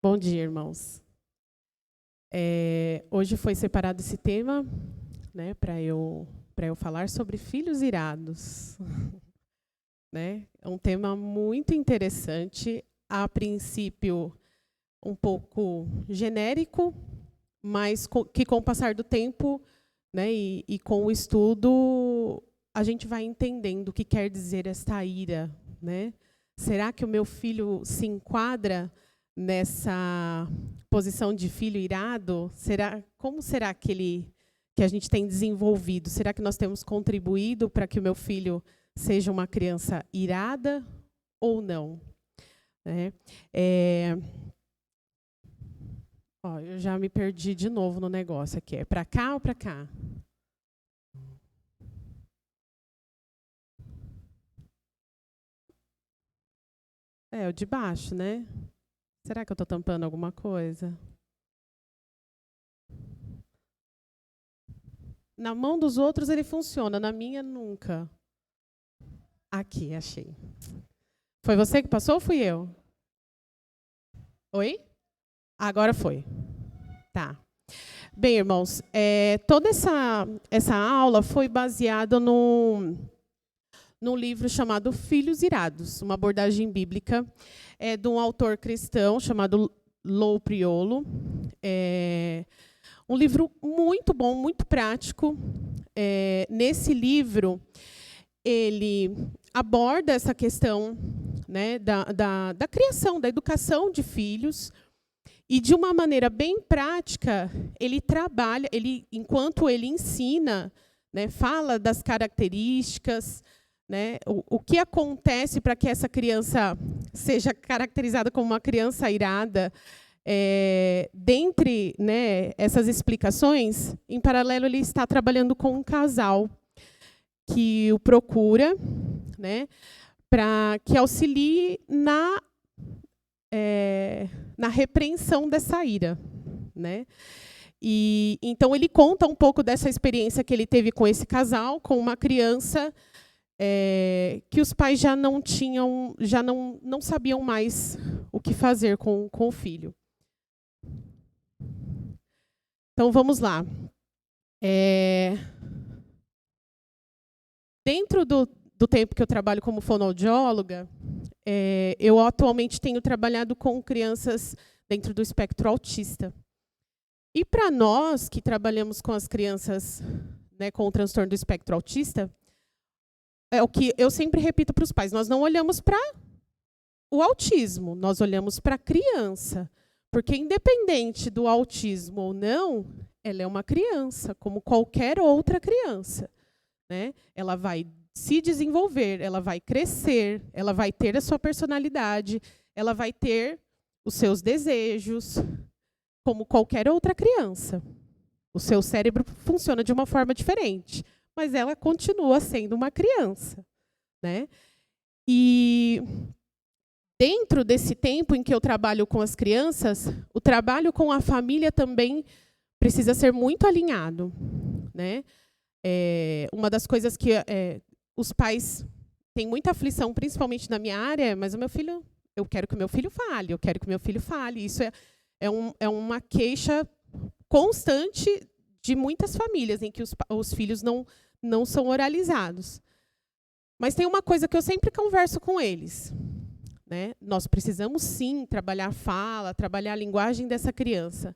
Bom dia, irmãos. Hoje foi separado esse tema, né, para eu falar sobre filhos irados. Né? É um tema muito interessante, a princípio um pouco genérico, mas que com o passar do tempo, né, e com o estudo, a gente vai entendendo o que quer dizer esta ira, né? Será que o meu filho se enquadra nessa posição de filho irado? Como será que a gente tem desenvolvido? Será que nós temos contribuído para que o meu filho seja uma criança irada ou não? Né? Eu já me perdi de novo no negócio aqui. É para cá ou para cá? É o de baixo, né? Será que eu estou tampando alguma coisa? Na mão dos outros ele funciona, na minha nunca. Aqui, achei. Foi você que passou ou fui eu? Oi? Agora foi. Tá. Bem, irmãos, toda essa aula foi baseada num livro chamado Filhos Irados, uma abordagem bíblica, de um autor cristão chamado Lou Priolo. Um livro muito bom, muito prático. Nesse livro, ele aborda essa questão, né, da criação, da educação de filhos, e de uma maneira bem prática, ele trabalha, enquanto ele ensina, né, fala das características, né, o que acontece para que essa criança seja caracterizada como uma criança irada. Dentre, né, essas explicações, em paralelo, ele está trabalhando com um casal que o procura, né, para que auxilie na repreensão dessa ira, né? E então ele conta um pouco dessa experiência que ele teve com esse casal, com uma criança que os pais já não sabiam mais o que fazer com o filho. Então vamos lá. Dentro do tempo que eu trabalho como fonoaudióloga, eu atualmente tenho trabalhado com crianças dentro do espectro autista. E para nós que trabalhamos com as crianças, né, com o transtorno do espectro autista, é o que eu sempre repito para os pais: nós não olhamos para o autismo, nós olhamos para a criança. Porque independente do autismo ou não, ela é uma criança, como qualquer outra criança. Né? Ela vai se desenvolver, ela vai crescer, ela vai ter a sua personalidade, ela vai ter os seus desejos, como qualquer outra criança. O seu cérebro funciona de uma forma diferente, mas ela continua sendo uma criança. Né? E dentro desse tempo em que eu trabalho com as crianças, o trabalho com a família também precisa ser muito alinhado. Né? Uma das coisas que os pais têm muita aflição, principalmente na minha área, mas eu quero que o meu filho fale, eu quero que o meu filho fale. Isso é uma queixa constante de muitas famílias, em que os filhos não são oralizados. Mas tem uma coisa que eu sempre converso com eles. Né? Nós precisamos, sim, trabalhar a fala, trabalhar a linguagem dessa criança.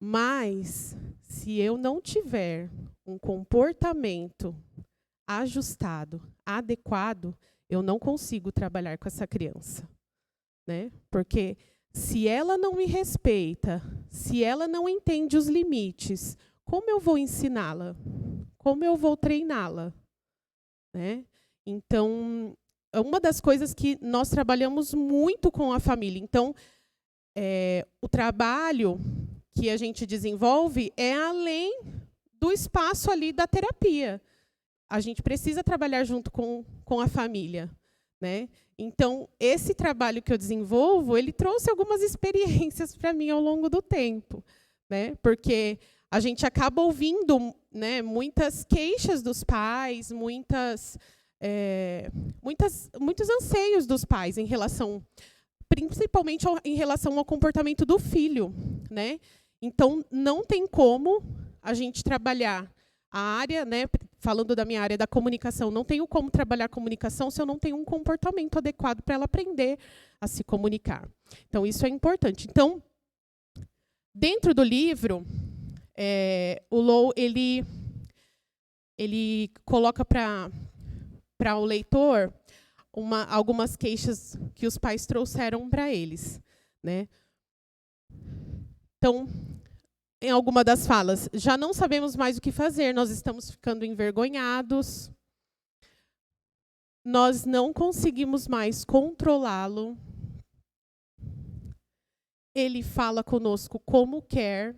Mas, se eu não tiver um comportamento ajustado, adequado, eu não consigo trabalhar com essa criança. Né? Porque se ela não me respeita, se ela não entende os limites, como eu vou ensiná-la? Como eu vou treiná-la? Né? Então, é uma das coisas que nós trabalhamos muito com a família. Então, o trabalho que a gente desenvolve é além do espaço ali da terapia. A gente precisa trabalhar junto com a família. Né? Então, esse trabalho que eu desenvolvo, ele trouxe algumas experiências para mim ao longo do tempo. Né? Porque a gente acaba ouvindo, né, muitas queixas dos pais, muitos anseios dos pais em relação principalmente em relação ao comportamento do filho, né? Então, não tem como a gente trabalhar a área, né, falando da minha área da comunicação, não tenho como trabalhar comunicação se eu não tenho um comportamento adequado para ela aprender a se comunicar. Então, isso é importante. Então, dentro do livro, o Low, ele coloca para o leitor algumas queixas que os pais trouxeram para eles, né? Então, em alguma das falas, já não sabemos mais o que fazer, nós estamos ficando envergonhados, nós não conseguimos mais controlá-lo, ele fala conosco como quer.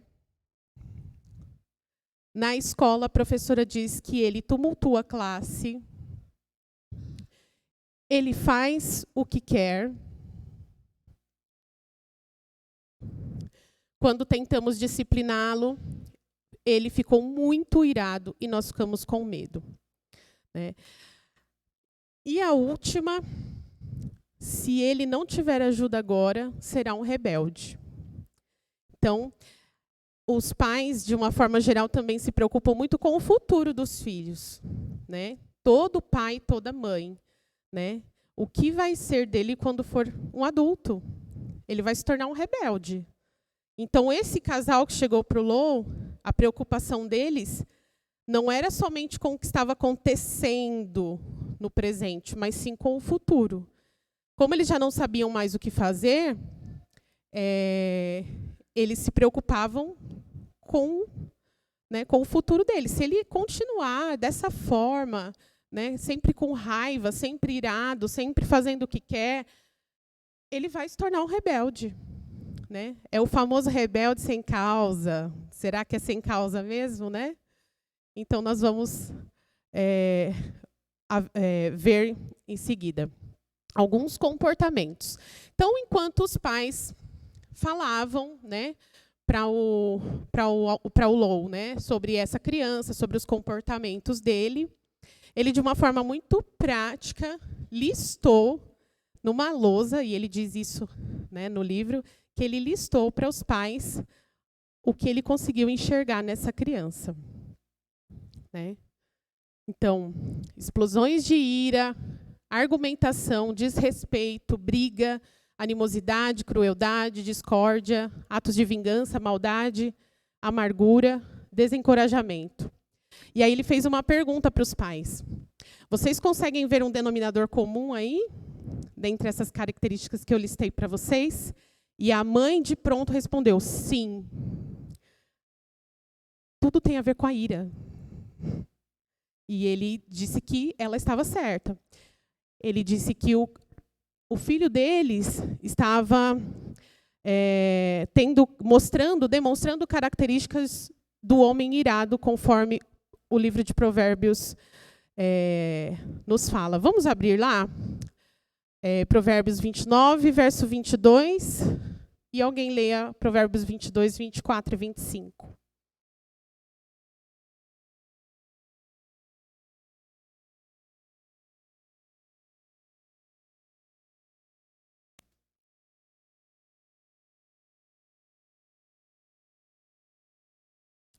Na escola, a professora diz que ele tumultua a classe, ele faz o que quer. Quando tentamos discipliná-lo, ele ficou muito irado e nós ficamos com medo, né? E a última, se ele não tiver ajuda agora, será um rebelde. Então, os pais, de uma forma geral, também se preocupam muito com o futuro dos filhos, né? Todo pai, toda mãe, né? O que vai ser dele quando for um adulto? Ele vai se tornar um rebelde. Então, esse casal que chegou para o Low, a preocupação deles não era somente com o que estava acontecendo no presente, mas sim com o futuro. Como eles já não sabiam mais o que fazer, eles se preocupavam com o futuro deles. Se ele continuar dessa forma, né, sempre com raiva, sempre irado, sempre fazendo o que quer, ele vai se tornar um rebelde. Né? É o famoso rebelde sem causa. Será que é sem causa mesmo, né? Então, nós vamos ver em seguida alguns comportamentos. Então, enquanto os pais falavam, né, para o Low, né, sobre essa criança, sobre os comportamentos dele, ele, de uma forma muito prática, listou numa lousa, e ele diz isso, né, no livro, que ele listou para os pais o que ele conseguiu enxergar nessa criança, né? Então, explosões de ira, argumentação, desrespeito, briga, animosidade, crueldade, discórdia, atos de vingança, maldade, amargura, desencorajamento. E aí ele fez uma pergunta para os pais. Vocês conseguem ver um denominador comum aí, dentre essas características que eu listei para vocês? E a mãe, de pronto, respondeu, sim. Tudo tem a ver com a ira. E ele disse que ela estava certa. Ele disse que o filho deles estava demonstrando características do homem irado, conforme o livro de Provérbios nos fala. Vamos abrir lá? Provérbios 29, verso 22. E alguém leia Provérbios 22, 24 e 25.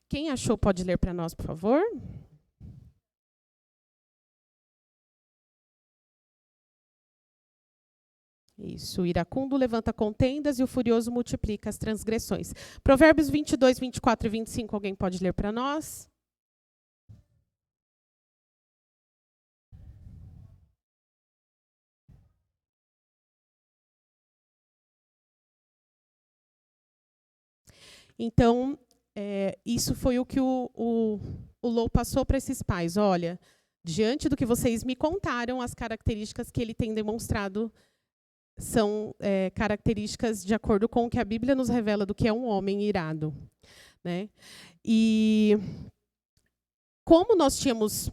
Quem achou pode ler para nós, por favor? Isso, o iracundo levanta contendas e o furioso multiplica as transgressões. Provérbios 22, 24 e 25, alguém pode ler para nós? Então, isso foi o que o Low passou para esses pais. Olha, diante do que vocês me contaram, as características que ele tem demonstrado são características de acordo com o que a Bíblia nos revela do que é um homem irado, né? E como nós tínhamos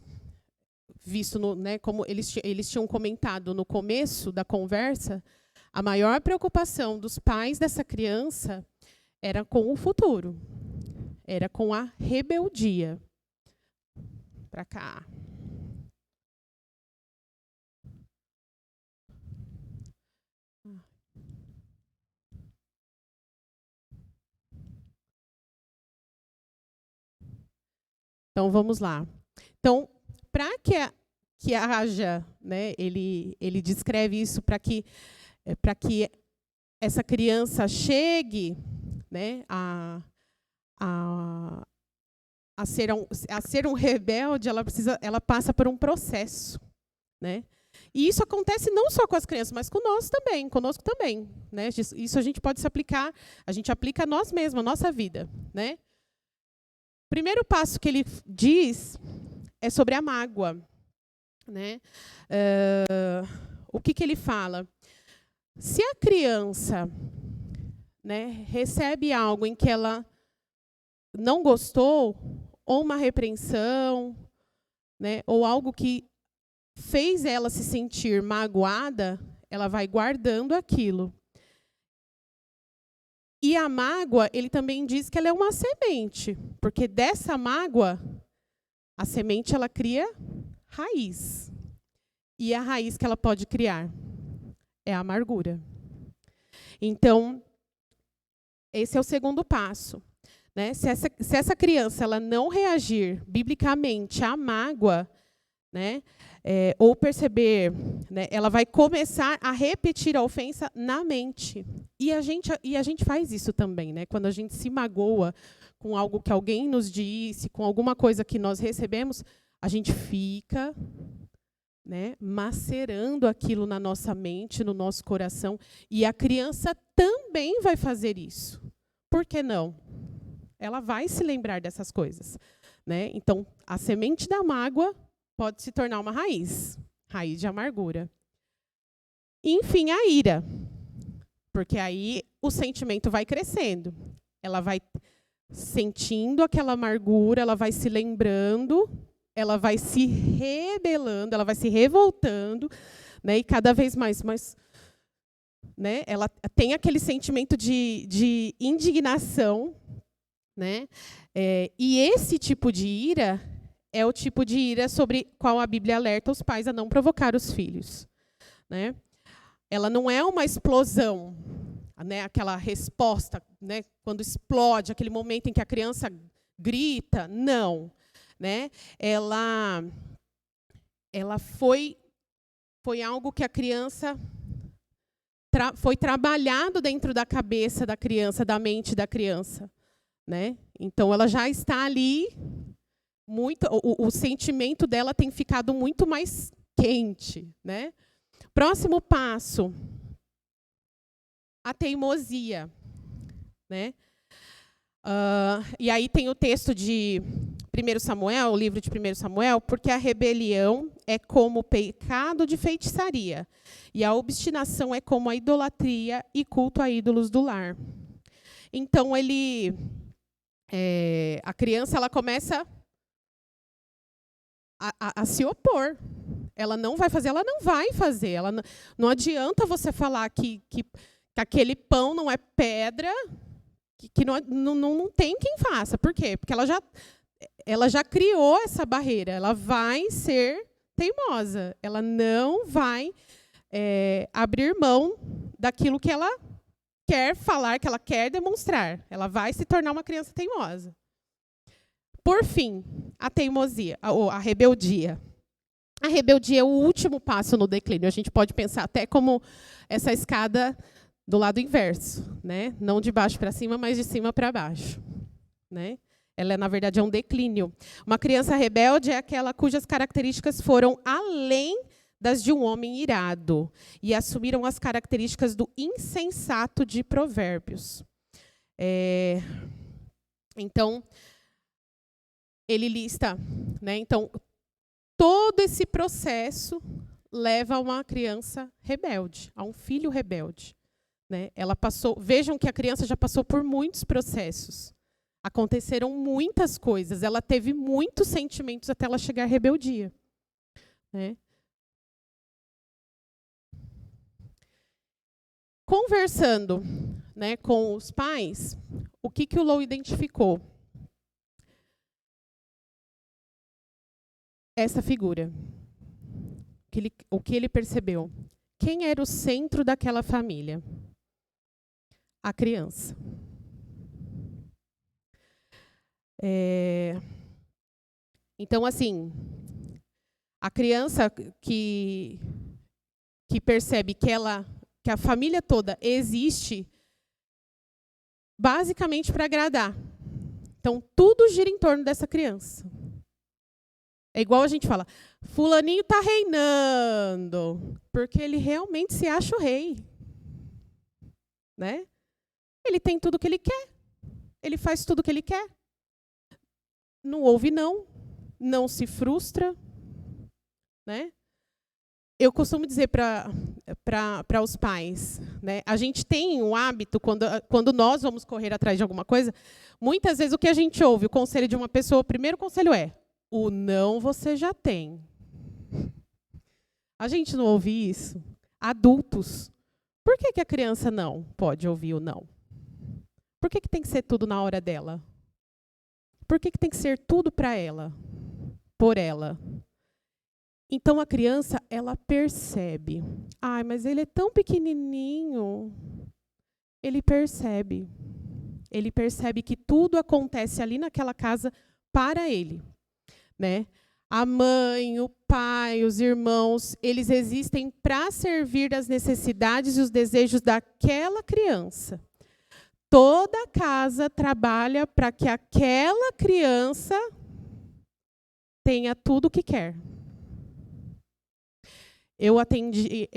visto, como eles tinham comentado no começo da conversa, a maior preocupação dos pais dessa criança era com o futuro, era com a rebeldia. Para cá. Então, vamos lá. Então, para que haja, né, ele descreve isso para que essa criança chegue, né, a ser um rebelde, ela passa por um processo, né? E isso acontece não só com as crianças, mas conosco também, né? Isso a gente pode se aplicar, a gente aplica a nós mesmos, a nossa vida, né? Primeiro passo que ele diz é sobre a mágoa, né? O que ele fala? Se a criança, né, recebe algo em que ela não gostou, ou uma repreensão, né, ou algo que fez ela se sentir magoada, ela vai guardando aquilo. E a mágoa, ele também diz que ela é uma semente, porque dessa mágoa, a semente ela cria raiz. E a raiz que ela pode criar é a amargura. Então, esse é o segundo passo, né? Se essa criança ela não reagir biblicamente à mágoa, né, ou perceber, né, ela vai começar a repetir a ofensa na mente. E a gente faz isso também, né? Quando a gente se magoa com algo que alguém nos disse, com alguma coisa que nós recebemos, a gente fica, né, macerando aquilo na nossa mente, no nosso coração. E a criança também vai fazer isso. Por que não? Ela vai se lembrar dessas coisas, né? Então, a semente da mágoa pode se tornar uma raiz de amargura. Enfim, a ira, porque aí o sentimento vai crescendo. Ela vai sentindo aquela amargura, ela vai se lembrando, ela vai se rebelando, ela vai se revoltando, né? E cada vez mais, né? Ela tem aquele sentimento de indignação, né? E esse tipo de ira é o tipo de ira sobre qual a Bíblia alerta os pais a não provocar os filhos, né? Ela não é uma explosão, né? Aquela resposta, né? Quando explode, aquele momento em que a criança grita, não, né? Ela foi algo que a criança foi trabalhado dentro da cabeça da criança, da mente da criança, né? Então ela já está ali. O sentimento dela tem ficado muito mais quente, né? Próximo passo, a teimosia, né? E aí tem o texto de 1 Samuel, o livro de 1 Samuel, porque a rebelião é como o pecado de feitiçaria, e a obstinação é como a idolatria e culto a ídolos do lar. Então, a criança ela começa a se opor. Ela não vai fazer, ela não vai fazer. Não adianta você falar que aquele pão não é pedra, que não tem quem faça. Por quê? Porque ela já criou essa barreira. Ela vai ser teimosa. Ela não vai abrir mão daquilo que ela quer falar, que ela quer demonstrar. Ela vai se tornar uma criança teimosa. Por fim, a teimosia, ou a rebeldia. A rebeldia é o último passo no declínio. A gente pode pensar até como essa escada do lado inverso, né? Não de baixo para cima, mas de cima para baixo, né? Ela, na verdade, é um declínio. Uma criança rebelde é aquela cujas características foram além das de um homem irado e assumiram as características do insensato de Provérbios. Então, ele lista, né? Então, todo esse processo leva a uma criança rebelde, a um filho rebelde, né? Vejam que a criança já passou por muitos processos. Aconteceram muitas coisas, ela teve muitos sentimentos até ela chegar à rebeldia, né? Conversando, né, com os pais, o que o Lou identificou? Essa figura. O que ele percebeu? Quem era o centro daquela família? A criança. Então, assim, a criança que percebe que a família toda existe basicamente para agradar. Então, tudo gira em torno dessa criança. É igual a gente fala, fulaninho está reinando, porque ele realmente se acha o rei. Né? Ele tem tudo que ele quer. Ele faz tudo que ele quer. Não ouve não. Não se frustra. Né? Eu costumo dizer para os pais, né? A gente tem um hábito, quando nós vamos correr atrás de alguma coisa, muitas vezes o que a gente ouve, o conselho de uma pessoa, o primeiro conselho é, o não você já tem. A gente não ouve isso? Adultos. Por que a criança não pode ouvir o não? Por que tem que ser tudo na hora dela? Por que tem que ser tudo para ela? Por ela? Então, a criança, ela percebe. Ai, mas ele é tão pequenininho. Ele percebe. Ele percebe que tudo acontece ali naquela casa para ele. Né? A mãe, o pai, os irmãos, eles existem para servir as necessidades e os desejos daquela criança. Toda casa trabalha para que aquela criança tenha tudo o que quer. Eu atendia,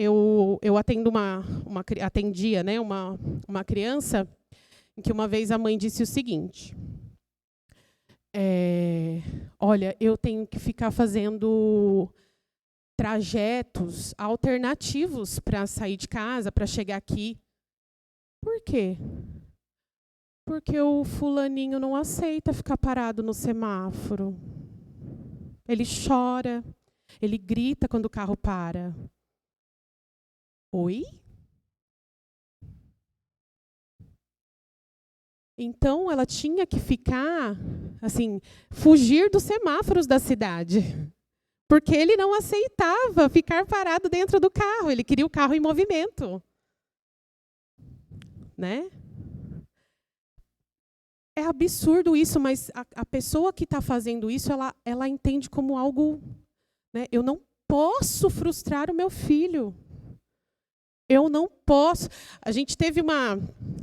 né, uma criança em que uma vez a mãe disse o seguinte: olha, eu tenho que ficar fazendo trajetos alternativos para sair de casa, para chegar aqui. Por quê? Porque o fulaninho não aceita ficar parado no semáforo. Ele chora, ele grita quando o carro para. Oi? Então, ela tinha que ficar, assim, fugir dos semáforos da cidade. Porque ele não aceitava ficar parado dentro do carro. Ele queria o carro em movimento. Né? É absurdo isso, mas a pessoa que está fazendo isso, ela entende como algo... Né? Eu não posso frustrar o meu filho. Eu não posso. A gente teve uma...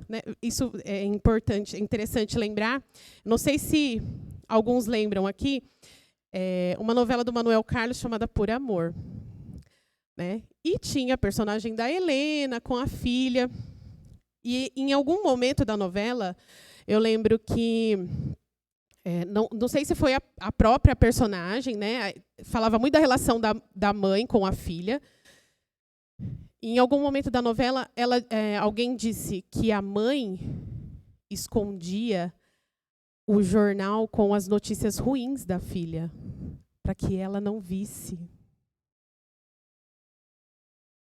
Né, isso é importante, é interessante lembrar. Não sei se alguns lembram aqui, uma novela do Manuel Carlos chamada Por Amor. Né? E tinha a personagem da Helena com a filha. E em algum momento da novela, eu lembro que... não sei se foi a própria personagem, né? Falava muito da relação da mãe com a filha. Em algum momento da novela, alguém disse que a mãe escondia o jornal com as notícias ruins da filha, para que ela não visse.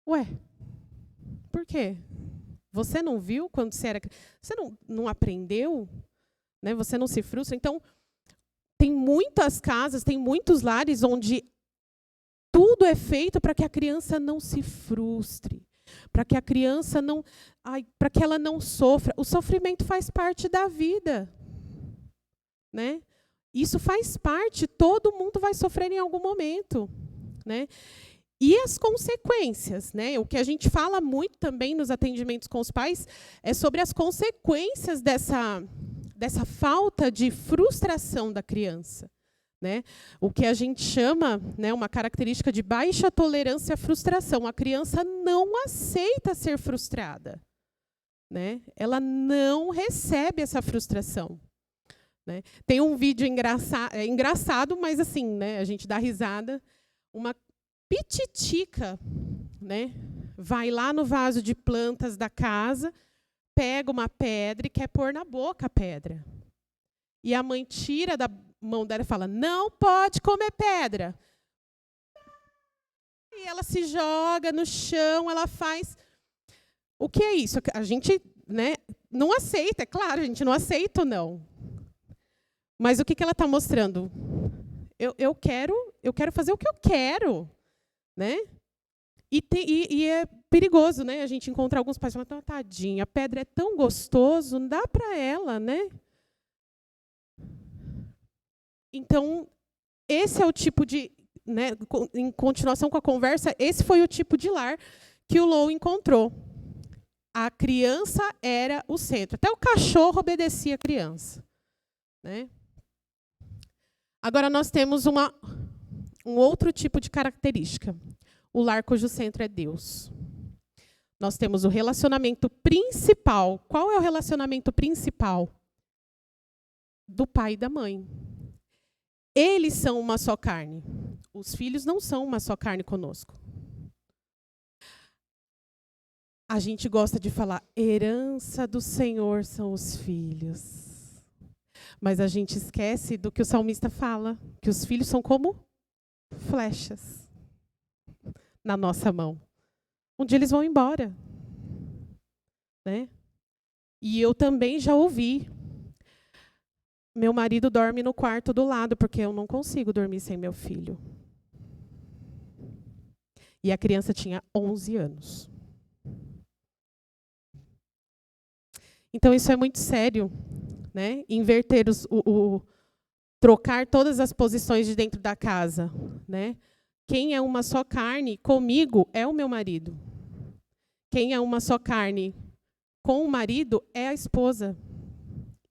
Ué, por quê? Você não viu quando você era... Você não aprendeu? Né? Você não se frustra? Então, tem muitas casas, tem muitos lares onde tudo é feito para que a criança não se frustre, para que a criança não... para que ela não sofra. O sofrimento faz parte da vida. Né? Isso faz parte, todo mundo vai sofrer em algum momento. Né? E as consequências, né? O que a gente fala muito também nos atendimentos com os pais é sobre as consequências dessa falta de frustração da criança. Né? O que a gente chama, né, uma característica de baixa tolerância à frustração. A criança não aceita ser frustrada. Né? Ela não recebe essa frustração. Né? Tem um vídeo engraçado, mas assim, né, a gente dá risada. Uma pititica, né, vai lá no vaso de plantas da casa, pega uma pedra e quer pôr na boca a pedra. E a mãe tira da mão dela e fala, não pode comer pedra. E ela se joga no chão, ela faz... O que é isso? A gente, né, não aceita, é claro, a gente não aceita ou não. Mas o que ela está mostrando? Eu quero fazer o que eu quero. Né? E é perigoso, né? A gente encontra alguns pais falando, tadinha, a pedra é tão gostoso, não dá para ela, né? Então, esse é o tipo de, né, em continuação com a conversa, esse foi o tipo de lar que o Low encontrou. A criança era o centro. Até o cachorro obedecia a criança, né? Agora nós temos um outro tipo de característica. O lar cujo centro é Deus. Nós temos o relacionamento principal. Qual é o relacionamento principal? Do pai e da mãe. Eles são uma só carne. Os filhos não são uma só carne conosco. A gente gosta de falar, herança do Senhor são os filhos. Mas a gente esquece do que o salmista fala, que os filhos são como flechas na nossa mão. Um dia eles vão embora, né? E eu também já ouvi. Meu marido dorme no quarto do lado, porque eu não consigo dormir sem meu filho. E a criança tinha 11 anos. Então isso é muito sério, né? Inverter trocar todas as posições de dentro da casa, né? Quem é uma só carne comigo é o meu marido. Quem é uma só carne com o marido é a esposa.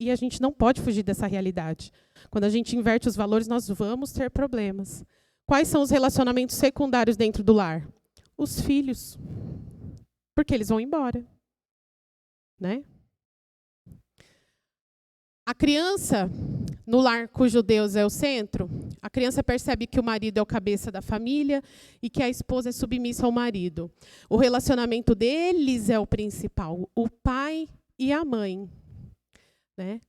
E a gente não pode fugir dessa realidade. Quando a gente inverte os valores, nós vamos ter problemas. Quais são os relacionamentos secundários dentro do lar? Os filhos. Porque eles vão embora, né? A criança, no lar cujo Deus é o centro, a criança percebe que o marido é o cabeça da família e que a esposa é submissa ao marido. O relacionamento deles é o principal, o pai e a mãe, né?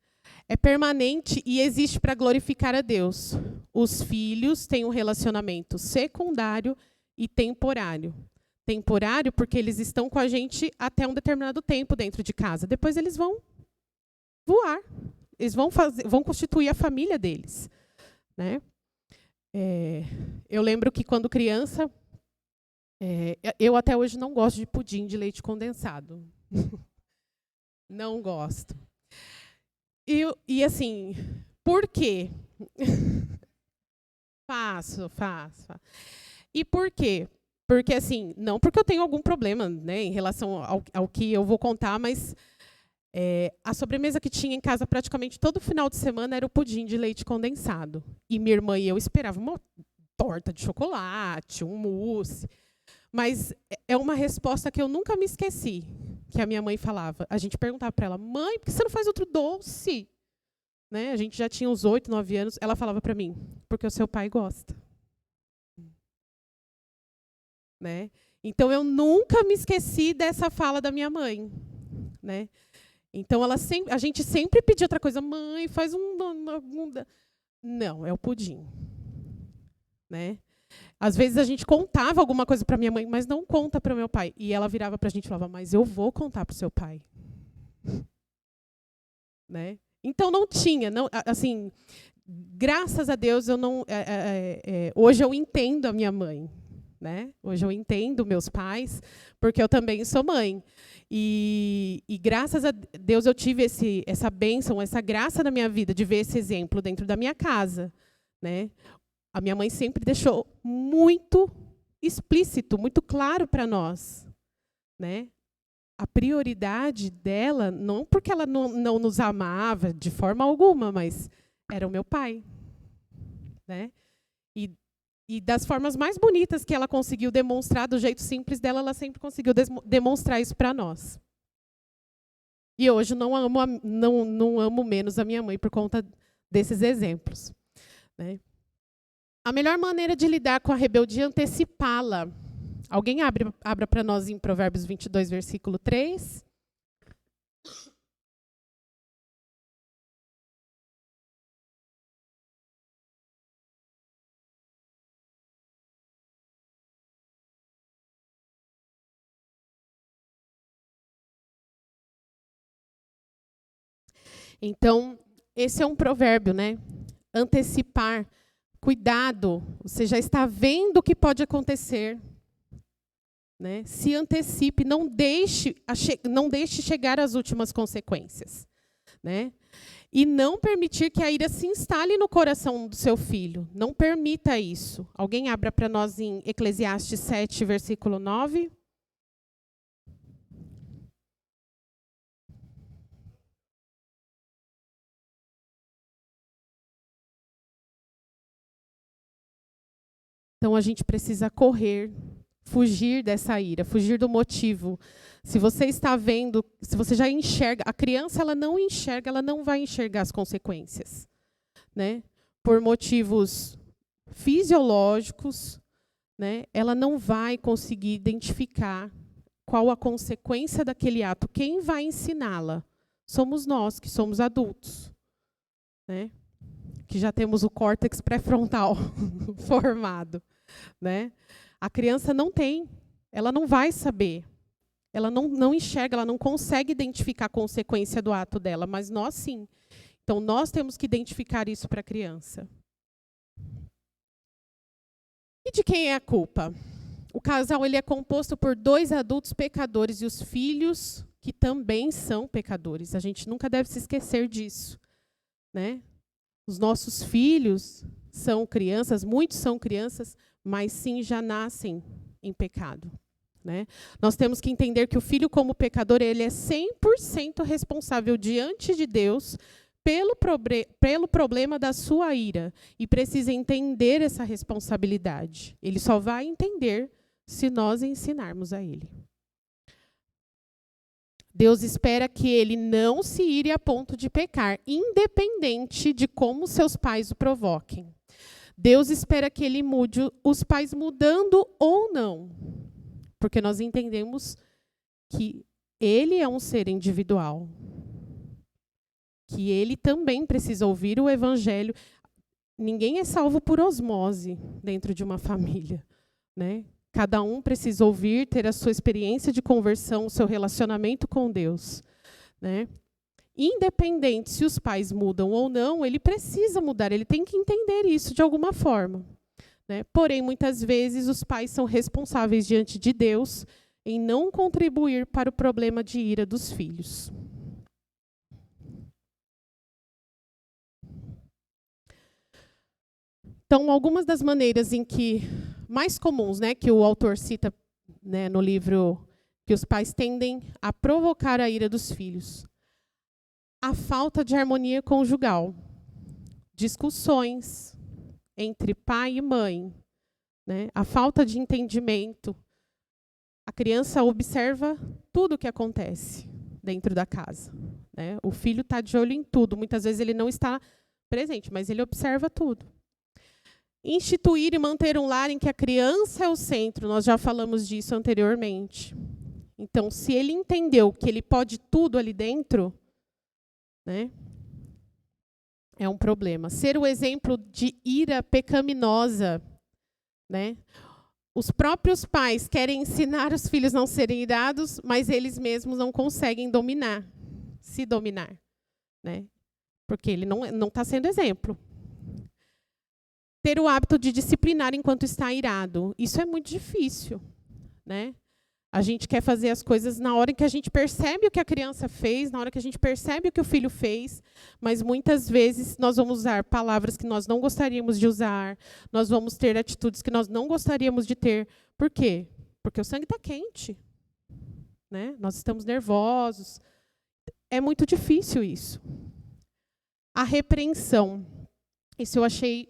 É permanente e existe para glorificar a Deus. Os filhos têm um relacionamento secundário e temporário. Temporário porque eles estão com a gente até um determinado tempo dentro de casa. Depois eles vão voar. Eles vão constituir a família deles, né? Eu lembro que quando criança, eu até hoje não gosto de pudim de leite condensado. Não gosto. E assim, por quê? Faço. E por quê? Porque assim, não porque eu tenho algum problema, né, em relação ao que eu vou contar, mas a sobremesa que tinha em casa praticamente todo final de semana era o pudim de leite condensado. E minha irmã e eu esperava uma torta de chocolate, um mousse. Mas é uma resposta que eu nunca me esqueci, que a minha mãe falava. A gente perguntava para ela, mãe, por que você não faz outro doce? Né? A gente já tinha uns 8, 9 anos. Ela falava para mim, porque o seu pai gosta. Né? Então, eu nunca me esqueci dessa fala da minha mãe. Né? Então, a gente sempre pedia outra coisa. Mãe, faz Não, é o pudim. Né? Às vezes, a gente contava alguma coisa para minha mãe, mas não conta para o meu pai. E ela virava para a gente e falava, mas eu vou contar para o seu pai. Né? Então, não tinha. Não, assim, graças a Deus, eu não, hoje eu entendo a minha mãe. Né? Hoje eu entendo meus pais, porque eu também sou mãe. E graças a Deus eu tive essa bênção, essa graça na minha vida de ver esse exemplo dentro da minha casa. Né? A minha mãe sempre deixou muito explícito, muito claro para nós. Né? A prioridade dela, não porque ela não nos amava de forma alguma, mas era o meu pai. Né? E das formas mais bonitas que ela conseguiu demonstrar, do jeito simples dela, ela sempre conseguiu demonstrar isso para nós. E hoje não amo menos a minha mãe por conta desses exemplos. Né? A melhor maneira de lidar com a rebeldia é antecipá-la. Alguém abra para nós em Provérbios 22, versículo 3. Então, esse é um provérbio, né? Antecipar, cuidado, você já está vendo o que pode acontecer. Né? Se antecipe, não deixe chegar às últimas consequências. né? E não permitir que a ira se instale no coração do seu filho. Não permita isso. Alguém abra para nós em Eclesiastes 7, versículo 9. Então, a gente precisa correr, fugir dessa ira, fugir do motivo. Se você está vendo, se você já enxerga, a criança ela não enxerga, ela não vai enxergar as consequências, né? Por motivos fisiológicos, né? Ela não vai conseguir identificar qual a consequência daquele ato. Quem vai ensiná-la? Somos nós, que somos adultos, né? Que já temos o córtex pré-frontal formado, né? A criança não tem, ela não vai saber. Ela não enxerga, ela não consegue identificar a consequência do ato dela, mas nós sim. Então, nós temos que identificar isso para a criança. E de quem é a culpa? O casal ele é composto por 2 adultos pecadores e os filhos que também são pecadores. A gente nunca deve se esquecer disso, né? Os nossos filhos são crianças, muitos são crianças, mas sim já nascem em pecado, né? Nós temos que entender que o filho, como pecador, ele é 100% responsável diante de Deus pelo problema da sua ira. E precisa entender essa responsabilidade. Ele só vai entender se nós ensinarmos a ele. Deus espera que ele não se ire a ponto de pecar, independente de como seus pais o provoquem. Deus espera que ele mude, os pais mudando ou não. Porque nós entendemos que ele é um ser individual. Que ele também precisa ouvir o evangelho. Ninguém é salvo por osmose dentro de uma família, né? Cada um precisa ouvir, ter a sua experiência de conversão, o seu relacionamento com Deus, né? Independente se os pais mudam ou não, ele precisa mudar, ele tem que entender isso de alguma forma, né? Porém, muitas vezes, os pais são responsáveis diante de Deus em não contribuir para o problema de ira dos filhos. Então, algumas das maneiras em que mais comuns, né, que o autor cita, né, no livro, que os pais tendem a provocar a ira dos filhos. A falta de harmonia conjugal, discussões entre pai e mãe, né, a falta de entendimento. A criança observa tudo o que acontece dentro da casa, né? O filho está de olho em tudo. Muitas vezes ele não está presente, mas ele observa tudo. Instituir e manter um lar em que a criança é o centro, nós já falamos disso anteriormente. Então, se ele entendeu que ele pode tudo ali dentro, né, é um problema. Ser o exemplo de ira pecaminosa, né? Os próprios pais querem ensinar os filhos a não serem irados, mas eles mesmos não conseguem se dominar, né? Porque ele não está sendo exemplo. Ter o hábito de disciplinar enquanto está irado. Isso é muito difícil, né? A gente quer fazer as coisas na hora que a gente percebe o que a criança fez, na hora que a gente percebe o que o filho fez, mas muitas vezes nós vamos usar palavras que nós não gostaríamos de usar, nós vamos ter atitudes que nós não gostaríamos de ter. Por quê? Porque o sangue está quente, né? Nós estamos nervosos. É muito difícil isso. A repreensão. Isso eu achei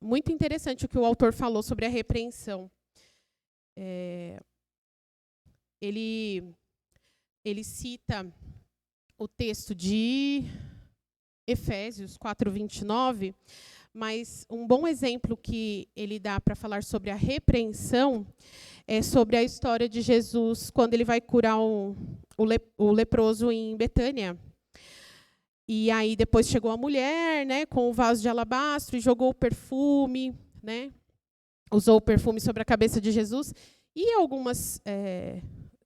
muito interessante o que o autor falou sobre a repreensão. Ele cita o texto de Efésios 4:29, mas um bom exemplo que ele dá para falar sobre a repreensão é sobre a história de Jesus, quando ele vai curar o leproso em Betânia. E aí depois chegou a mulher, né, com o vaso de alabastro e jogou o perfume, né, usou o perfume sobre a cabeça de Jesus. E algumas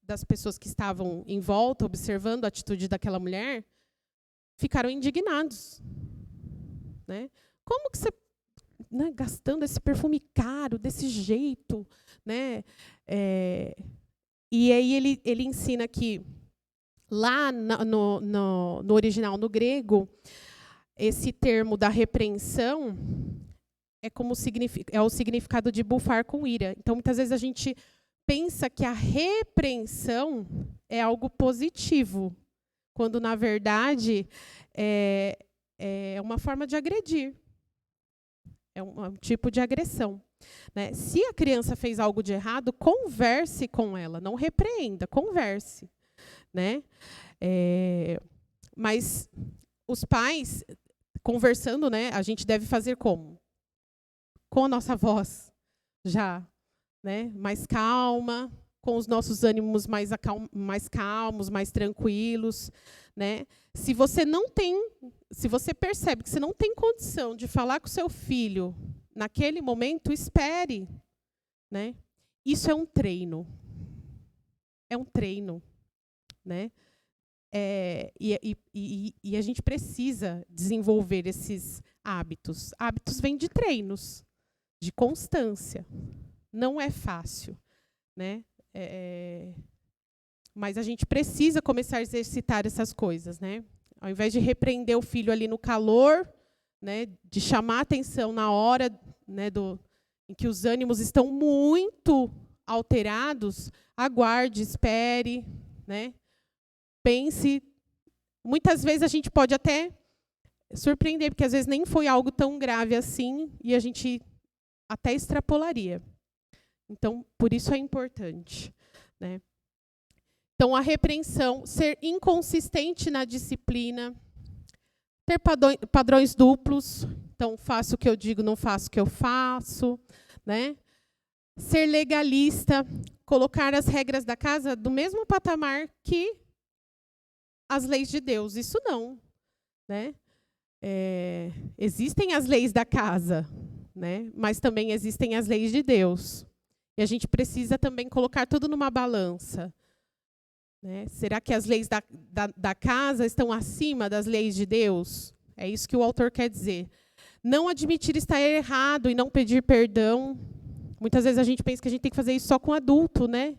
das pessoas que estavam em volta, observando a atitude daquela mulher, ficaram indignados, né? Como que você, né, gastando esse perfume caro, desse jeito, né? E aí ele ensina que Lá no original, no grego, esse termo da repreensão é o significado de bufar com ira. Então, muitas vezes a gente pensa que a repreensão é algo positivo, quando, na verdade, é uma forma de agredir. É um tipo de agressão. Né? Se a criança fez algo de errado, converse com ela, não repreenda, converse. Né? Mas os pais, conversando, né, a gente deve fazer como? Com a nossa voz, já, né, mais calma, com os nossos ânimos mais calmos, mais tranquilos. Né? Se você percebe que você não tem condição de falar com o seu filho naquele momento, espere. Né? Isso é um treino. É um treino. Né? E a gente precisa desenvolver esses hábitos. Hábitos vêm de treinos, de constância. Não é fácil. Né? Mas a gente precisa começar a exercitar essas coisas. Né? Ao invés de repreender o filho ali no calor, né, de chamar a atenção na hora, né, em que os ânimos estão muito alterados, aguarde, espere, né? Pense. Muitas vezes a gente pode até surpreender, porque às vezes nem foi algo tão grave assim, e a gente até extrapolaria. Então, por isso é importante. Né? Então, a repreensão, ser inconsistente na disciplina, ter padrões duplos, então faço o que eu digo, não faço o que eu faço. Né? Ser legalista, colocar as regras da casa do mesmo patamar que as leis de Deus. Isso não. Né? Existem as leis da casa, né? Mas também existem as leis de Deus. E a gente precisa também colocar tudo numa balança. Né? Será que as leis da casa estão acima das leis de Deus? É isso que o autor quer dizer. Não admitir estar errado e não pedir perdão. Muitas vezes a gente pensa que a gente tem que fazer isso só com adulto, né?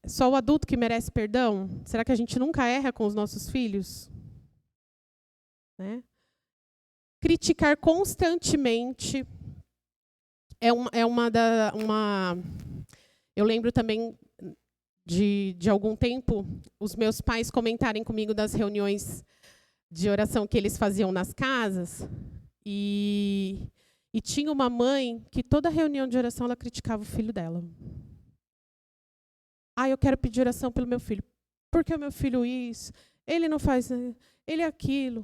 Só o adulto que merece perdão? Será que a gente nunca erra com os nossos filhos? Né? Criticar constantemente eu lembro também de algum tempo os meus pais comentarem comigo das reuniões de oração que eles faziam nas casas, e tinha uma mãe que toda reunião de oração ela criticava o filho dela. Eu quero pedir oração pelo meu filho. Por que o meu filho isso? Ele não faz, ele é aquilo.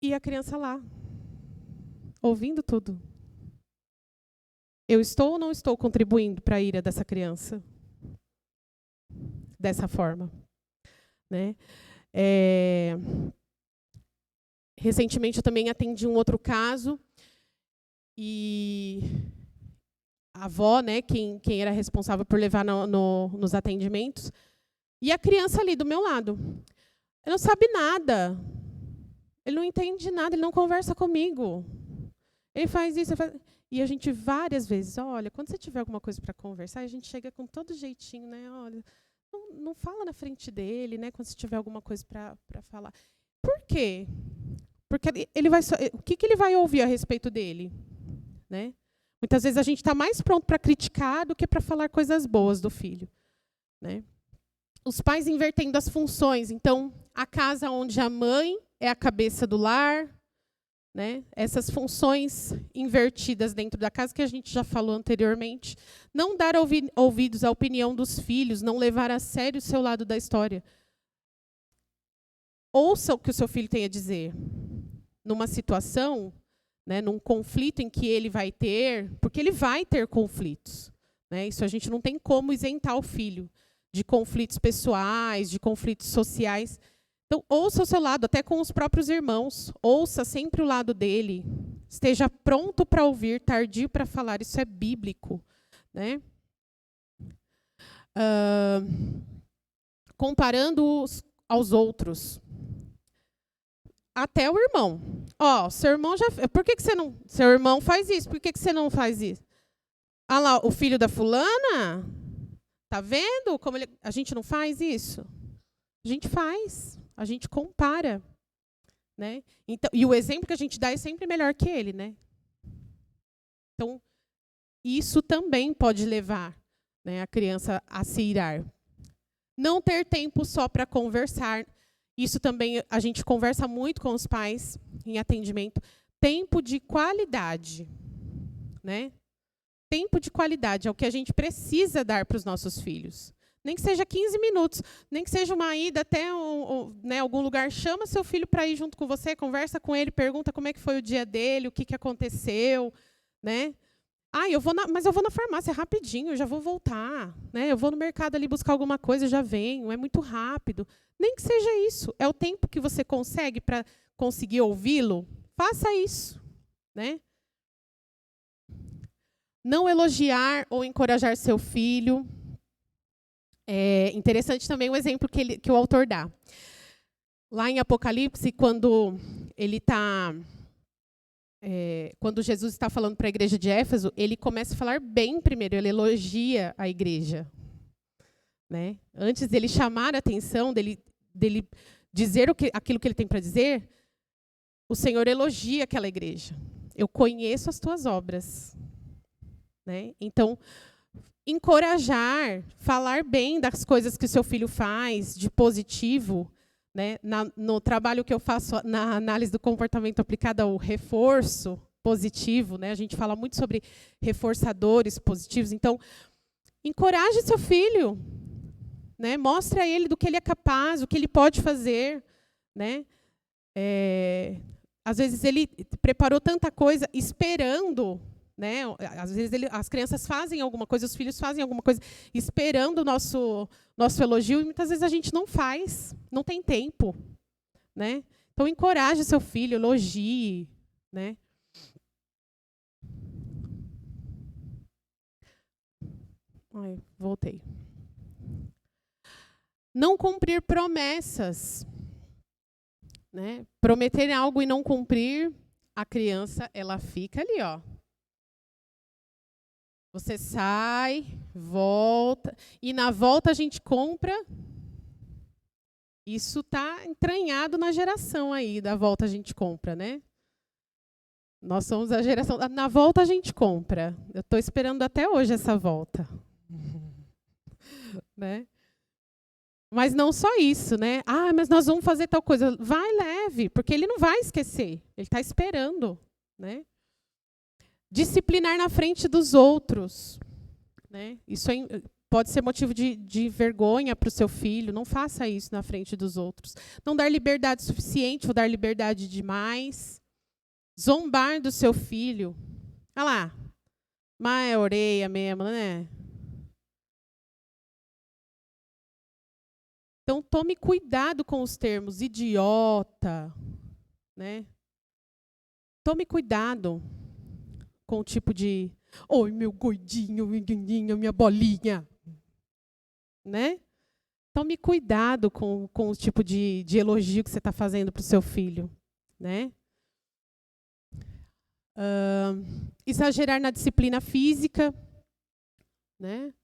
E a criança lá, ouvindo tudo. Eu estou ou não estou contribuindo para a ira dessa criança? Dessa forma. Né? Recentemente eu também atendi um outro caso, e a avó, né, quem era responsável por levar nos atendimentos, e a criança ali do meu lado. Ele não sabe nada. Ele não entende nada, ele não conversa comigo. Ele faz isso, e a gente várias vezes, olha, quando você tiver alguma coisa para conversar, a gente chega com todo jeitinho, né? Olha, não fala na frente dele, né? Quando você tiver alguma coisa para falar. Por quê? Porque o que ele vai ouvir a respeito dele? Né? Muitas vezes a gente está mais pronto para criticar do que para falar coisas boas do filho. Né? Os pais invertendo as funções. Então, a casa onde a mãe é a cabeça do lar, né? Essas funções invertidas dentro da casa que a gente já falou anteriormente. Não dar ouvidos à opinião dos filhos, não levar a sério o seu lado da história. Ouça o que o seu filho tem a dizer. Numa situação, né, num conflito em que ele vai ter, porque ele vai ter conflitos. Né? Isso a gente não tem como isentar o filho de conflitos pessoais, de conflitos sociais. Então, ouça o seu lado, até com os próprios irmãos. Ouça sempre o lado dele. Esteja pronto para ouvir, tardio para falar. Isso é bíblico. Né? Comparando-os aos outros. Até o irmão. Seu irmão já... Por que você não... Seu irmão faz isso, por que você não faz isso? Lá, o filho da fulana... Tá vendo como a gente não faz isso? A gente faz, a gente compara, né? Então, e o exemplo que a gente dá é sempre melhor que ele, né? Então, isso também pode levar, né, a criança a se irar. Não ter tempo só para conversar. Isso também a gente conversa muito com os pais em atendimento. Tempo de qualidade, né? Tempo de qualidade é o que a gente precisa dar para os nossos filhos. Nem que seja 15 minutos, nem que seja uma ida até né, algum lugar. Chama seu filho para ir junto com você, conversa com ele, pergunta como é que foi o dia dele, o que aconteceu, né? Mas eu vou na farmácia rapidinho, eu já vou voltar, né? Eu vou no mercado ali buscar alguma coisa, já venho, é muito rápido. Nem que seja isso, é o tempo que você consegue para conseguir ouvi-lo, faça isso, né? Não elogiar ou encorajar seu filho. É interessante também o exemplo que o autor dá. Lá em Apocalipse, quando Jesus está falando para a igreja de Éfeso, ele começa a falar bem primeiro, ele elogia a igreja, né? Antes dele chamar a atenção, dele dizer aquilo que ele tem para dizer, o Senhor elogia aquela igreja. Eu conheço as tuas obras, né? Então, encorajar, falar bem das coisas que o seu filho faz, de positivo, né? No trabalho que eu faço na análise do comportamento aplicado ao reforço positivo, né? A gente fala muito sobre reforçadores positivos. Então, encoraje seu filho, né? Mostre a ele do que ele é capaz, o que ele pode fazer, né? Às vezes ele preparou tanta coisa esperando, né? Às vezes as crianças fazem alguma coisa, os filhos fazem alguma coisa esperando o nosso elogio, e muitas vezes a gente não faz, não tem tempo, né? Então, encoraje seu filho, elogie, né? Voltei. Não cumprir promessas, né? Prometer algo e não cumprir, a criança ela fica ali, ó. Você sai, volta, e na volta a gente compra. Isso está entranhado na geração aí, da volta a gente compra, né? Nós somos a geração, na volta a gente compra. Eu estou esperando até hoje essa volta. Né? Mas não só isso, né? Mas nós vamos fazer tal coisa. Vai leve, porque ele não vai esquecer. Ele está esperando, né? Disciplinar na frente dos outros, né? Isso pode ser motivo de vergonha para o seu filho. Não faça isso na frente dos outros. Não dar liberdade suficiente, ou dar liberdade demais. Zombar do seu filho. Olha lá, mas é orelha mesmo, né? Então, tome cuidado com os termos idiota, né? Tome cuidado com o tipo de oi, meu gordinho, minha bolinha, né? Tome cuidado com o tipo de elogio que você está fazendo para o seu filho, né? Exagerar na disciplina física, né?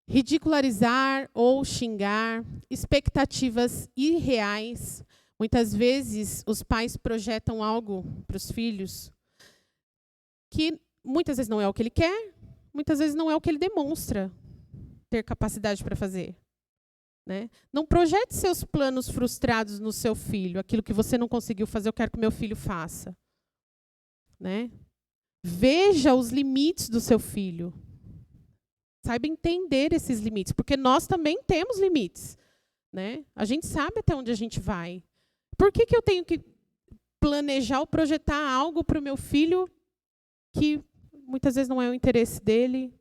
Ridicularizar ou xingar, expectativas irreais. Muitas vezes os pais projetam algo para os filhos que muitas vezes não é o que ele quer, muitas vezes não é o que ele demonstra ter capacidade para fazer, né? Não projete seus planos frustrados no seu filho. Aquilo que você não conseguiu fazer, eu quero que meu filho faça, né? Veja os limites do seu filho. Saiba entender esses limites, porque nós também temos limites, né? A gente sabe até onde a gente vai. Por que eu tenho que planejar ou projetar algo para o meu filho que muitas vezes não é o interesse dele,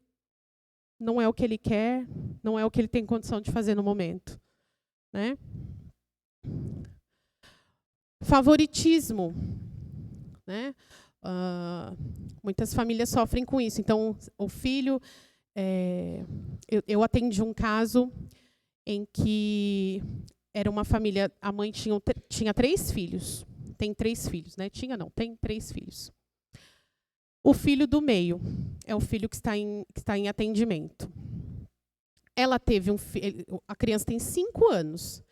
não é o que ele quer, não é o que ele tem condição de fazer no momento, né? Favoritismo, né? Muitas famílias sofrem com isso. Então, o filho... eu atendi um caso em que era uma família, a mãe tinha 3 filhos. Tem 3 filhos, né? Tem 3 filhos. O filho do meio é o filho que está em atendimento. Ela teve a criança tem 5 anos.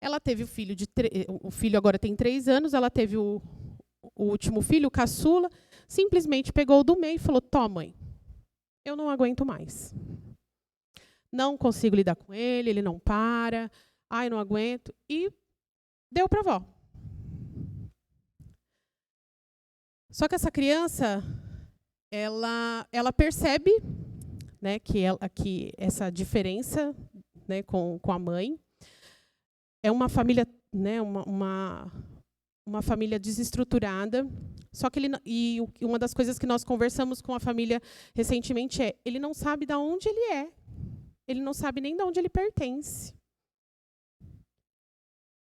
Ela teve o filho o filho agora tem 3 anos, ela teve o último filho, o caçula, simplesmente pegou o do meio e falou: "Tó, mãe, eu não aguento mais. Não consigo lidar com ele, ele não para. Ai, não aguento", e deu para a avó. Só que essa criança, ela percebe, né, que essa diferença, né, com a mãe. É uma família, né, uma família desestruturada. Só que uma das coisas que nós conversamos com a família recentemente é: ele não sabe de onde ele é. Ele não sabe nem de onde ele pertence.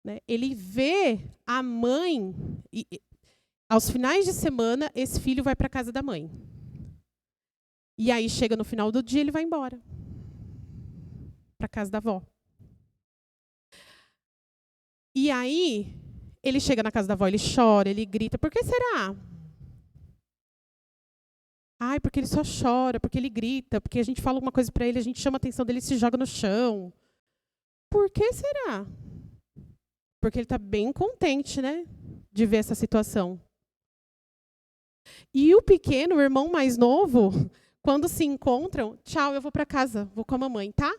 Né? Ele vê a mãe, aos finais de semana, esse filho vai para a casa da mãe. E aí, chega no final do dia, ele vai embora para a casa da avó. E aí, ele chega na casa da avó, ele chora, ele grita. Por que será? Ai, porque ele só chora, porque ele grita, porque a gente fala alguma coisa para ele, a gente chama a atenção dele e se joga no chão. Por que será? Porque ele está bem contente, né, de ver essa situação. E o pequeno, o irmão mais novo, quando se encontram: "Tchau, eu vou para casa, vou com a mamãe, tá?"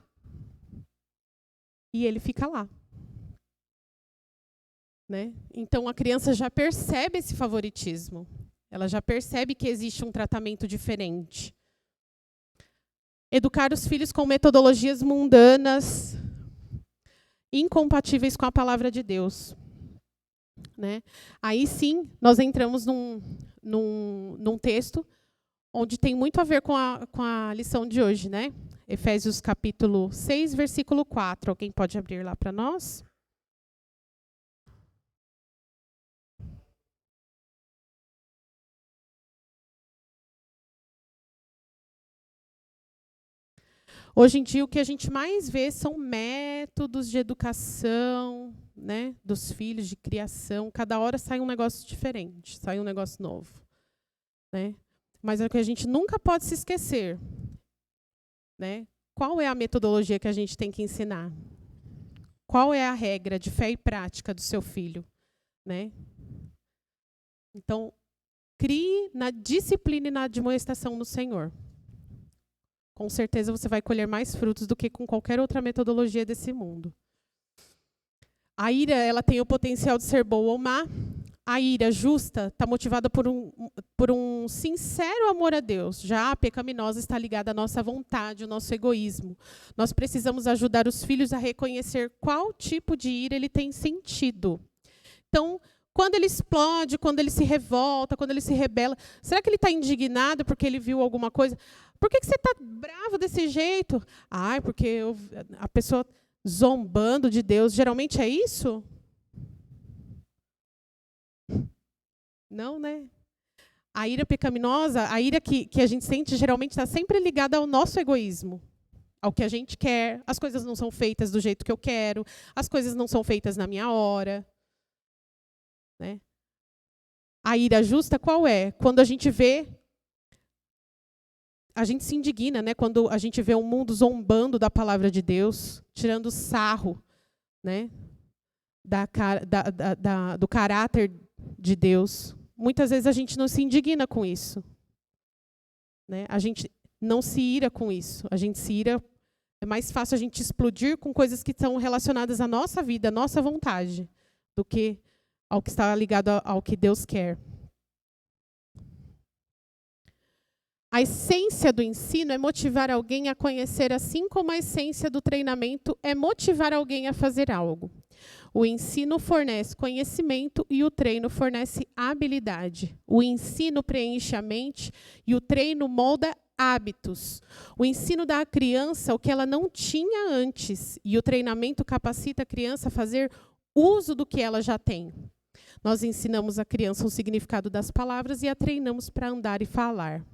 E ele fica lá. Né? Então, a criança já percebe esse favoritismo. Ela já percebe que existe um tratamento diferente. Educar os filhos com metodologias mundanas, incompatíveis com a palavra de Deus. Né? Aí sim, nós entramos num texto onde tem muito a ver com a lição de hoje. Né? Efésios capítulo 6, versículo 4. Alguém pode abrir lá para nós? Hoje em dia, o que a gente mais vê são métodos de educação, né, dos filhos, de criação. Cada hora sai um negócio diferente, sai um negócio novo. Né? Mas é o que a gente nunca pode se esquecer. Né? Qual é a metodologia que a gente tem que ensinar? Qual é a regra de fé e prática do seu filho? Né? Então, crie na disciplina e na admoestação no Senhor. Com certeza você vai colher mais frutos do que com qualquer outra metodologia desse mundo. A ira, ela tem o potencial de ser boa ou má. A ira justa está motivada por um sincero amor a Deus. Já a pecaminosa está ligada à nossa vontade, ao nosso egoísmo. Nós precisamos ajudar os filhos a reconhecer qual tipo de ira ele tem sentido. Então, quando ele explode, quando ele se revolta, quando ele se rebela, será que ele está indignado porque ele viu alguma coisa? Por que você está bravo desse jeito? Ai, porque a pessoa zombando de Deus, geralmente é isso? Não, né? A ira pecaminosa, a ira que a gente sente, geralmente está sempre ligada ao nosso egoísmo, ao que a gente quer. As coisas não são feitas do jeito que eu quero, as coisas não são feitas na minha hora. Né? A ira justa qual é? Quando a gente vê, a gente se indigna, né? Quando a gente vê o mundo zombando da palavra de Deus, tirando sarro, né? Do caráter de Deus. Muitas vezes a gente não se indigna com isso. Né? A gente não se ira com isso. A gente se ira. É mais fácil a gente explodir com coisas que estão relacionadas à nossa vida, à nossa vontade, do que ao que está ligado ao que Deus quer. A essência do ensino é motivar alguém a conhecer, assim como a essência do treinamento é motivar alguém a fazer algo. O ensino fornece conhecimento e o treino fornece habilidade. O ensino preenche a mente e o treino molda hábitos. O ensino dá à criança o que ela não tinha antes e o treinamento capacita a criança a fazer uso do que ela já tem. Nós ensinamos a criança o significado das palavras e a treinamos para andar e falar.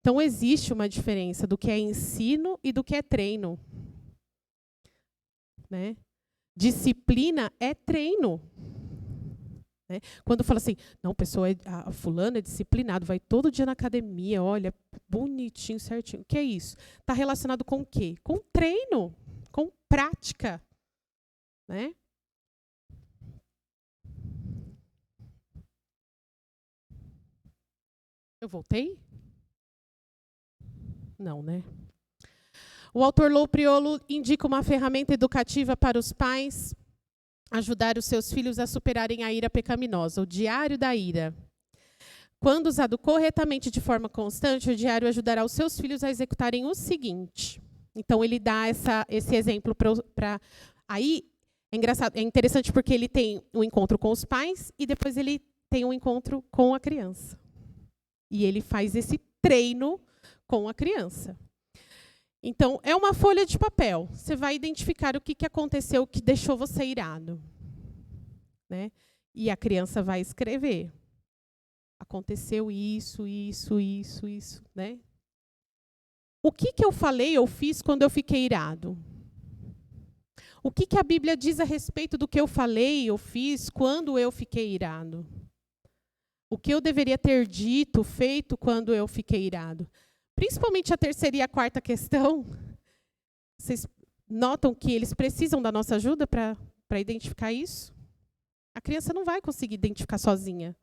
Então, existe uma diferença do que é ensino e do que é treino. Né? Disciplina é treino. Né? Quando fala assim, não, a fulana é disciplinado, vai todo dia na academia, olha, bonitinho, certinho. O que é isso? Está relacionado com o quê? Com treino, com prática. Né? Eu voltei? Não, né? O autor Lou Priolo indica uma ferramenta educativa para os pais ajudar os seus filhos a superarem a ira pecaminosa, o diário da ira. Quando usado corretamente de forma constante, o diário ajudará os seus filhos a executarem o seguinte. Então, ele dá esse exemplo para... Aí, é engraçado, é interessante porque ele tem um encontro com os pais e depois ele tem um encontro com a criança. E ele faz esse treino com a criança. Então, é uma folha de papel. Você vai identificar o que aconteceu que deixou você irado. Né? E a criança vai escrever. Aconteceu isso, né? O que eu falei, eu fiz quando eu fiquei irado? O que a Bíblia diz a respeito do que eu falei, eu fiz quando eu fiquei irado? O que eu deveria ter dito, feito quando eu fiquei irado? Principalmente a terceira e a quarta questão, vocês notam que eles precisam da nossa ajuda para identificar isso? A criança não vai conseguir identificar sozinha.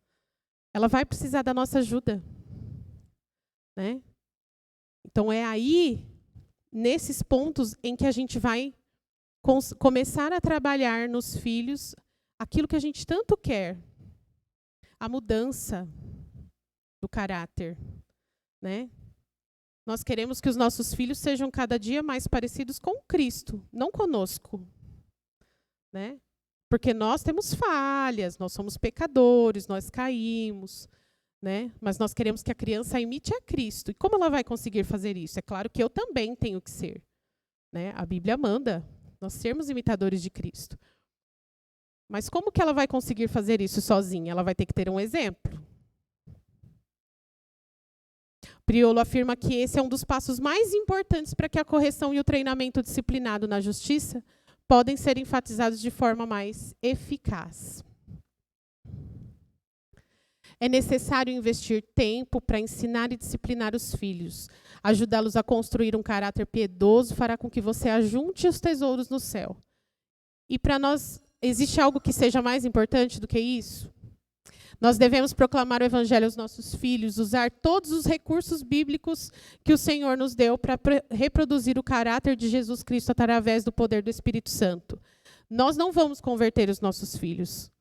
Ela vai precisar da nossa ajuda. Né? Então, é aí, nesses pontos, em que a gente vai começar a trabalhar nos filhos aquilo que a gente tanto quer. A mudança do caráter. Né? Nós queremos que os nossos filhos sejam cada dia mais parecidos com Cristo, não conosco. Né? Porque nós temos falhas, nós somos pecadores, nós caímos. Né? Mas nós queremos que a criança imite a Cristo. E como ela vai conseguir fazer isso? É claro que eu também tenho que ser. Né? A Bíblia manda nós sermos imitadores de Cristo. Mas como que ela vai conseguir fazer isso sozinha? Ela vai ter que ter um exemplo. Priolo afirma que esse é um dos passos mais importantes para que a correção e o treinamento disciplinado na justiça podem ser enfatizados de forma mais eficaz. É necessário investir tempo para ensinar e disciplinar os filhos. Ajudá-los a construir um caráter piedoso fará com que você ajunte os tesouros no céu. E para nós, existe algo que seja mais importante do que isso? Nós devemos proclamar o evangelho aos nossos filhos, usar todos os recursos bíblicos que o Senhor nos deu para reproduzir o caráter de Jesus Cristo através do poder do Espírito Santo. Nós não vamos converter os nossos filhos,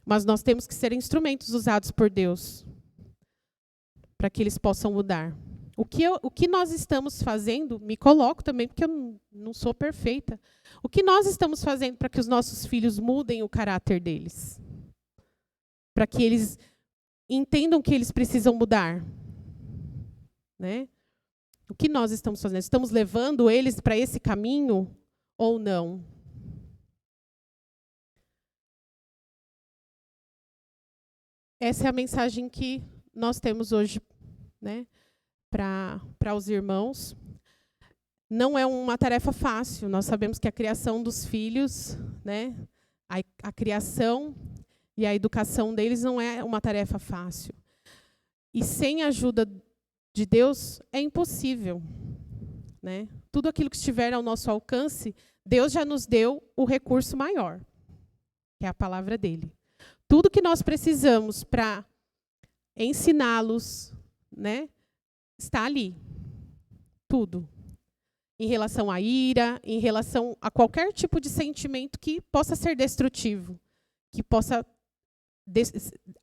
mas nós temos que ser instrumentos usados por Deus para que eles possam mudar. O que nós estamos fazendo, me coloco também, porque eu não sou perfeita. O que nós estamos fazendo para que os nossos filhos mudem o caráter deles? Para que eles entendam que eles precisam mudar. Né? O que nós estamos fazendo? Estamos levando eles para esse caminho ou não? Essa é a mensagem que nós temos hoje, né, para os irmãos. Não é uma tarefa fácil. Nós sabemos que a criação dos filhos, né, a criação e a educação deles não é uma tarefa fácil. E sem a ajuda de Deus é impossível. Né? Tudo aquilo que estiver ao nosso alcance, Deus já nos deu o recurso maior, que é a palavra dele. Tudo que nós precisamos para ensiná-los, né, está ali. Tudo. Em relação à ira, em relação a qualquer tipo de sentimento que possa ser destrutivo, que possa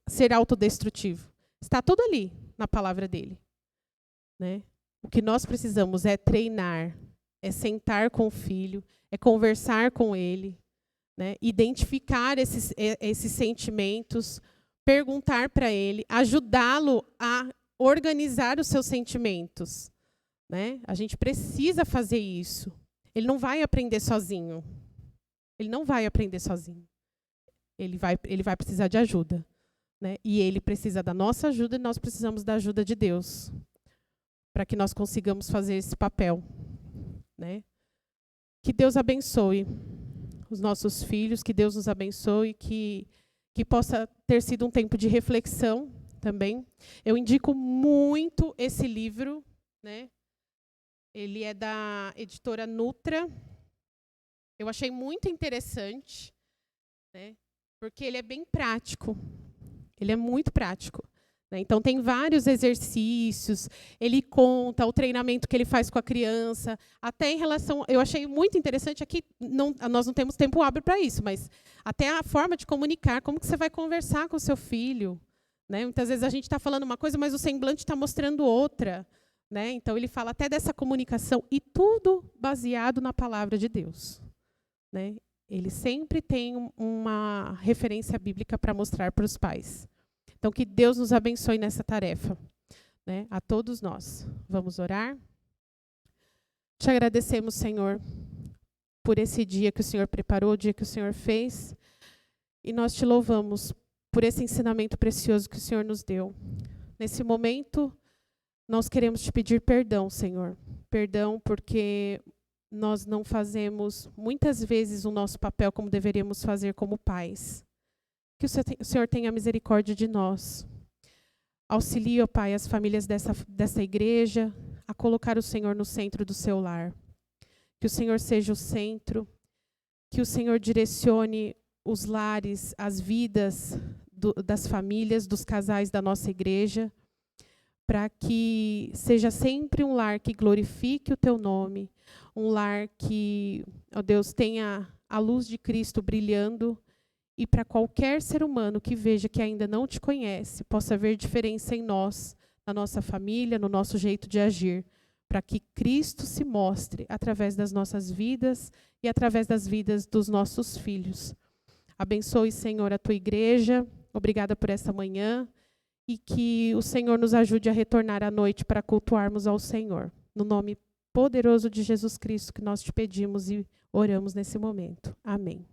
ser autodestrutivo. Está tudo ali na palavra dele. Né? O que nós precisamos é treinar, é sentar com o filho, é conversar com ele, né? Identificar esses sentimentos, perguntar para ele, ajudá-lo a organizar os seus sentimentos. Né? A gente precisa fazer isso. Ele não vai aprender sozinho. Ele não vai aprender sozinho. Ele vai precisar de ajuda. Né? E ele precisa da nossa ajuda e nós precisamos da ajuda de Deus para que nós consigamos fazer esse papel. Né? Que Deus abençoe os nossos filhos, que Deus nos abençoe, que possa ter sido um tempo de reflexão também. Eu indico muito esse livro, né? Ele é da editora Nutra. Eu achei muito interessante, né? Porque ele é bem prático. Ele é muito prático. né? Então, tem vários exercícios, ele conta o treinamento que ele faz com a criança, até em relação... Eu achei muito interessante, aqui nós não temos tempo hábil para isso, mas até a forma de comunicar, como que você vai conversar com o seu filho, né? Muitas vezes a gente está falando uma coisa, mas o semblante está mostrando outra, né? Então, ele fala até dessa comunicação, e tudo baseado na palavra de Deus, né? Ele sempre tem uma referência bíblica para mostrar para os pais. Então, que Deus nos abençoe nessa tarefa, né? A todos nós. Vamos orar? Te agradecemos, Senhor, por esse dia que o Senhor preparou, o dia que o Senhor fez. E nós te louvamos por esse ensinamento precioso que o Senhor nos deu. Nesse momento, nós queremos te pedir perdão, Senhor. Perdão porque nós não fazemos, muitas vezes, o nosso papel como deveríamos fazer como pais. Que o Senhor tenha misericórdia de nós. Auxilie, ó Pai, as famílias dessa igreja a colocar o Senhor no centro do seu lar. Que o Senhor seja o centro, que o Senhor direcione os lares, as vidas das famílias, dos casais da nossa igreja, para que seja sempre um lar que glorifique o teu nome, um lar que, ó Deus, tenha a luz de Cristo brilhando, e para qualquer ser humano que veja que ainda não te conhece, possa ver diferença em nós, na nossa família, no nosso jeito de agir, para que Cristo se mostre através das nossas vidas e através das vidas dos nossos filhos. Abençoe, Senhor, a tua igreja. Obrigada por essa manhã. E que o Senhor nos ajude a retornar à noite para cultuarmos ao Senhor. No nome poderoso de Jesus Cristo que nós te pedimos e oramos nesse momento. Amém.